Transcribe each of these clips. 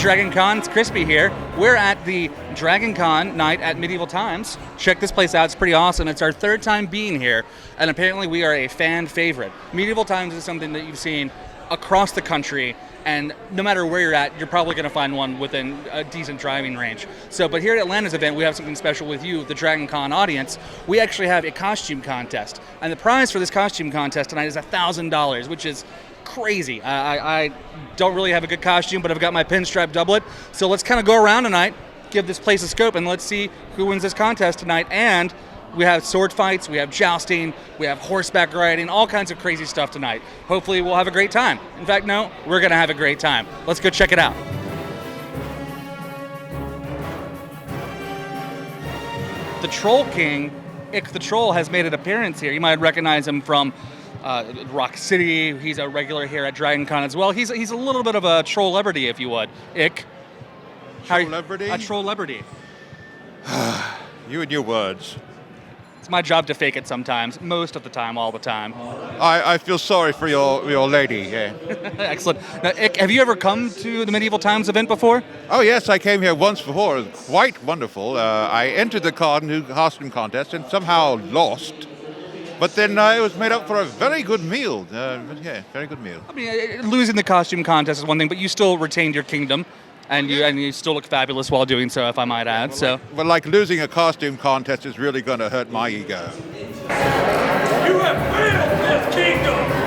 DragonCon. It's Crispy here. We're at the DragonCon night at Medieval Times. Check this place out. It's pretty awesome. It's our third time being here, and apparently we are a fan favorite. Medieval Times is something that you've seen across the country, and no matter where you're at, you're probably going to find one within a decent driving range. But here at Atlanta's event, we have something special with you, the DragonCon audience. We actually have a costume contest, and the prize for this costume contest tonight is $1,000, which is crazy. I don't really have a good costume, but I've got my pinstripe doublet. So let's kind of go around tonight, give this place a scope, and let's see who wins this contest tonight. And we have sword fights, we have jousting, we have horseback riding, all kinds of crazy stuff tonight. Hopefully we'll have a great time. In fact, no, we're going to have a great time. Let's go check it out. The Troll King, Ick the Troll, has made an appearance here. You might recognize him from Rock City. He's a regular here at DragonCon as well. He's a little bit of a troll-lebrity, if you would. Ick. Troll-lebrity? A troll-lebrity. You and your words. It's my job to fake it sometimes, most of the time, all the time. I feel sorry for your lady, yeah. Excellent. Now, Ick, have you ever come to the Medieval Times event before? Oh, yes, I came here once before. It was quite wonderful. I entered the costume contest and somehow lost. But then it was made up for a very good meal. Yeah, very good meal. I mean, losing the costume contest is one thing, but you still retained your kingdom, and you still look fabulous while doing so, if I might add. Well, like losing a costume contest is really going to hurt my ego. You have failed this kingdom!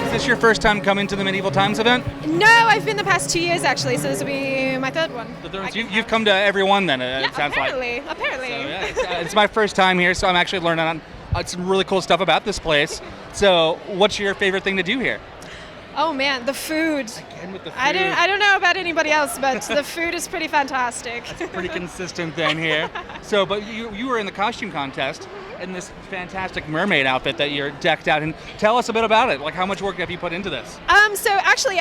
Is this your first time coming to the Medieval Times event? No, I've been the past 2 years actually, so this will be my third one. You've come to every one then, Yeah, it sounds apparently. So, yeah, it's my first time here, so I'm actually learning some really cool stuff about this place. So what's your favorite thing to do here? Oh man, the food. Again with the food. I don't know about anybody else, but the food is pretty fantastic. Pretty consistent then here. So, but you were in the costume contest in this fantastic mermaid outfit that you're decked out in. Tell us a bit about it. Like, how much work have you put into this? So actually,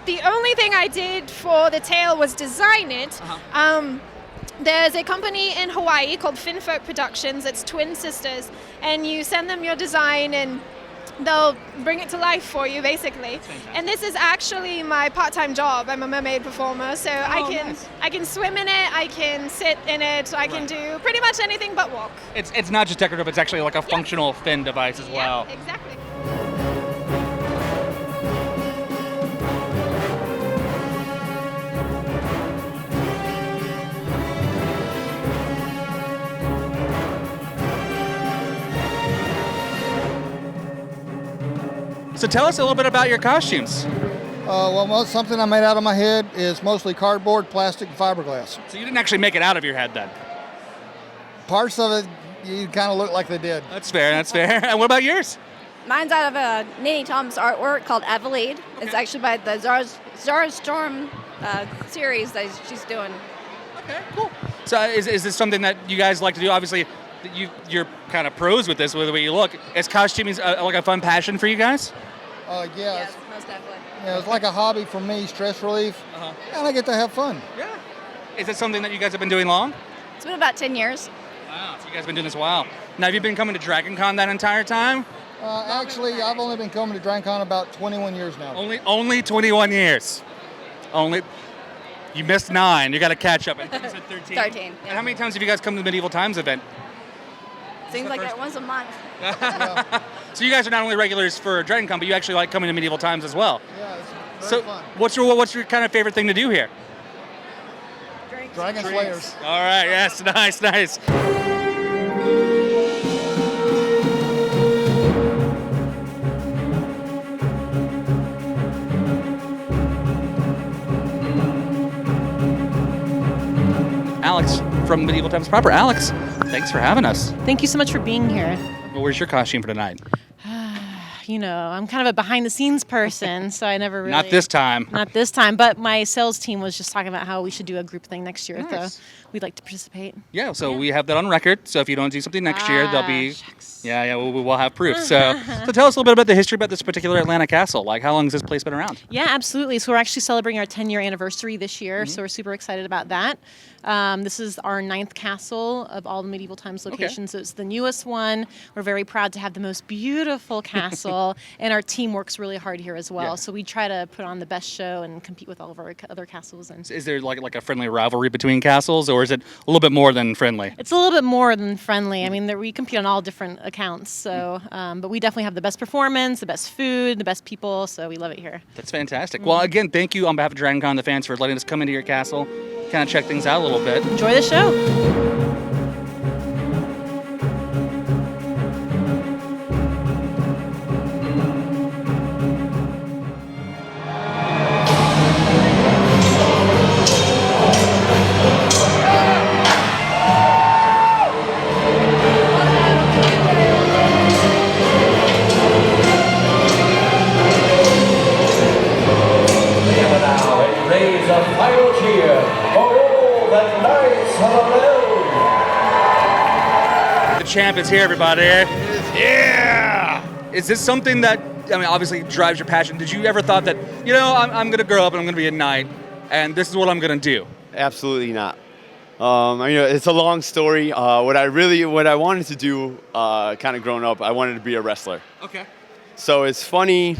the only thing I did for the tail was design it. There's a company in Hawaii called Finfolk Productions. It's twin sisters, and you send them your design and they'll bring it to life for you, basically. And this is actually my part-time job. I'm a mermaid performer, so nice. I can swim in it, I can sit in it, I can do pretty much anything but walk. It's not just decorative, it's actually like a functional fin device as well. Yeah, exactly. So tell us a little bit about your costumes. Something I made out of my head is mostly cardboard, plastic, and fiberglass. So you didn't actually make it out of your head then? Parts of it, you kind of look like they did. That's fair. And what about yours? Mine's out of a Nene Tom's artwork called Evelyn. Okay. It's actually by the Zara Storm series that she's doing. Okay, cool. So is this something that you guys like to do? Obviously, you're kind of pros with this, with the way you look. Is costuming like a fun passion for you guys? Yes, most definitely. Yeah, it's like a hobby for me, stress relief, and I get to have fun. Yeah. Is it something that you guys have been doing long? It's been about 10 years. Wow, so you guys have been doing this a while. Now, have you been coming to DragonCon that entire time? Actually, I've only been coming to DragonCon about 21 years now. Only 21 years. You missed 9. You got to catch up. And you said 13? 13. Yeah. And how many times have you guys come to the Medieval Times event? Seems like it once a month. So you guys are not only regulars for DragonCon, but you actually like coming to Medieval Times as well. Yeah, it's very fun. What's your kind of favorite thing to do here? Dragon Slayers. All right, yes, nice. Alex from Medieval Times proper. Alex, thanks for having us. Thank you so much for being here. Well, where's your costume for tonight? I'm kind of a behind-the-scenes person, so I never really... Not this time. Not this time, but my sales team was just talking about how we should do a group thing next year Nice. at the we'd like to participate. Yeah, so we have that on record. So if you don't do something next year, there'll be, Shucks. we'll have proof. So tell us a little bit about the history about this particular Atlanta castle. Like, how long has this place been around? Yeah, absolutely. So we're actually celebrating our 10-year anniversary this year, so we're super excited about that. This is our 9th castle of all the medieval times locations. So it's the newest one. We're very proud to have the most beautiful castle, and our team works really hard here as well. Yeah. So we try to put on the best show and compete with all of our other castles. And Is there like a friendly rivalry between castles, or is it a little bit more than friendly? it's a little bit more than friendly. I mean, we compete on all different accounts. So, but we definitely have the best performance, the best food, the best people. So we love it here. That's fantastic. Well, again, thank you on behalf of DragonCon, the fans, for letting us come into your castle, kind of check things out a little bit. Enjoy the show. Raise a final cheer for all the knights of the realm. The champ is here, everybody. Yeah! Is this something that, I mean, obviously drives your passion? Did you ever thought that, I'm going to grow up and I'm going to be a knight, and this is what I'm going to do? Absolutely not. It's a long story. What I wanted to do, kind of growing up, I wanted to be a wrestler. Okay. So it's funny.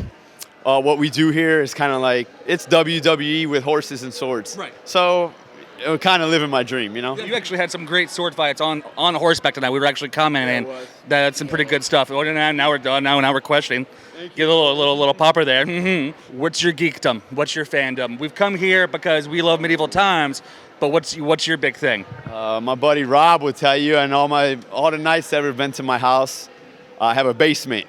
What we do here is kind of like it's WWE with horses and swords. Right. So, kind of living my dream, you know. You actually had some great sword fights on horseback tonight. We were actually commenting that's some pretty good stuff. Oh, now we're done. Now we're questioning. Get a little popper there. Mm-hmm. What's your geekdom? What's your fandom? We've come here because we love medieval times, but what's your big thing? My buddy Rob would tell you, and all the knights that ever been to my house, I have a basement.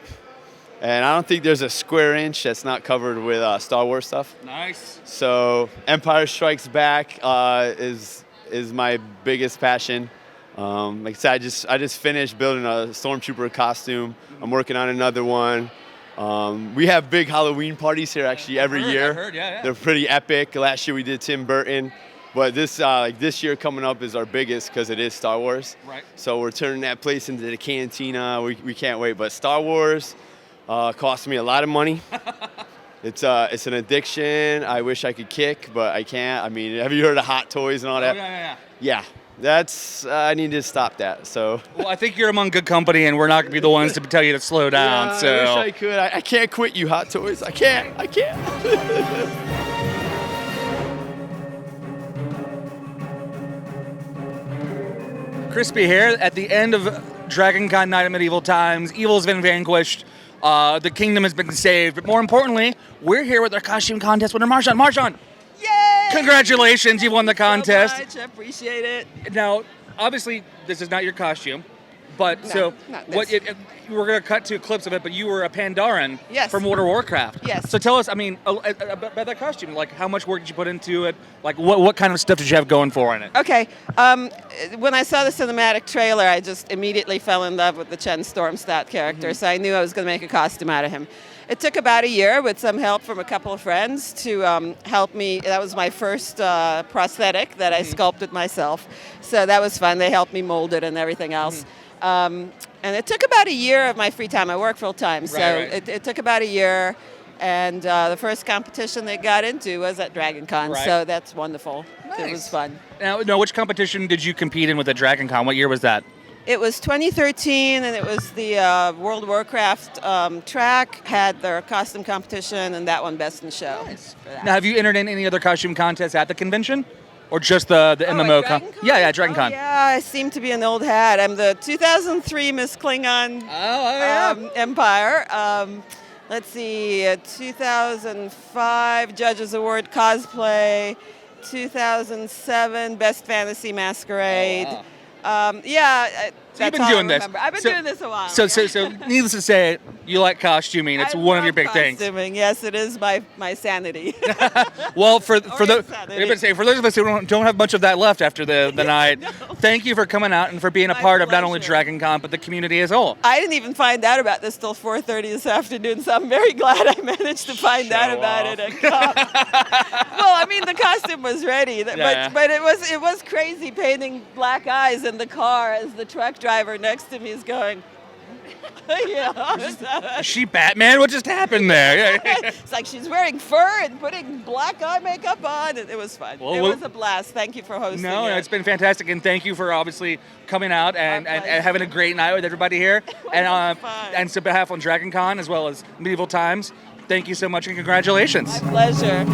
And I don't think there's a square inch that's not covered with Star Wars stuff. Nice. So Empire Strikes Back is my biggest passion. Like I said, I just finished building a Stormtrooper costume. I'm working on another one. We have big Halloween parties here actually every year. I heard, yeah. They're pretty epic. Last year we did Tim Burton. But this year coming up is our biggest because it is Star Wars. Right. So we're turning that place into the cantina. We can't wait. But Star Wars cost me a lot of money. It's an addiction. I wish I could kick, but I can't. I mean, have you heard of Hot Toys and all that? Yeah. Yeah, that's I need to stop that. So. Well, I think you're among good company, and we're not going to be the ones to tell you to slow down. Yeah, so. I wish I could. I can't quit you, Hot Toys. I can't. Crispy here at the end of DragonCon Night of Medieval Times. Evil's been vanquished. The kingdom has been saved. But more importantly, we're here with our costume contest winner, Marshawn. Marshawn! Yay! Congratulations, you won the contest. So much. I appreciate it. Now, obviously, this is not your costume. But not this. We're going to cut to clips of it, but you were a Pandaren Yes. from World of Warcraft. Yes. So tell us, about that costume. Like, how much work did you put into it? Like, what kind of stuff did you have going for in it? Okay. When I saw the cinematic trailer, I just immediately fell in love with the Chen Stormstad character, so I knew I was going to make a costume out of him. It took about a year with some help from a couple of friends to help me. That was my first prosthetic that I sculpted myself, so that was fun. They helped me mold it and everything else. And it took about a year of my free time. I work full time, so Right. It took about a year. And the first competition they got into was at DragonCon, Right. so that's wonderful. Nice. It was fun. Now, which competition did you compete in with at DragonCon? What year was that? It was 2013, and it was the World of Warcraft track had their costume competition, and that won Best in Show. for that. Now, have you entered in any other costume contests at the convention? Or just the MMO? at DragonCon? Yeah, DragonCon. Oh, yeah, I seem to be an old hat. I'm the 2003 Miss Klingon Empire. Let's see, 2005 Judges Award Cosplay, 2007 Best Fantasy Masquerade. Oh, wow. So you've That's been all doing I this. remember. I've been So- doing this a while. So, yeah. so needless to say, you like costuming. It's I one of your love big things. costuming. Yes, it is my sanity. Well, for the insanity. I would say for those of us who don't have much of that left after the night, thank you for coming out and for being a My part of not only pleasure. DragonCon but the community as a whole. I didn't even find out about this till 4:30 this afternoon, so I'm very glad I managed to find out about it and come. Well, I mean, the costume was ready, Yeah. but it was crazy painting black eyes in the car as the truck driver next to me is going. Yeah. Is she Batman? What just happened there? It's like she's wearing fur and putting black eye makeup on. It was fun. Well, it well- was a blast. Thank you for hosting. No, it. it's been fantastic, and thank you for obviously coming out and pleasure. having a great night with everybody here. And fun. and so behalf on DragonCon as well as Medieval Times, thank you so much and congratulations. My pleasure.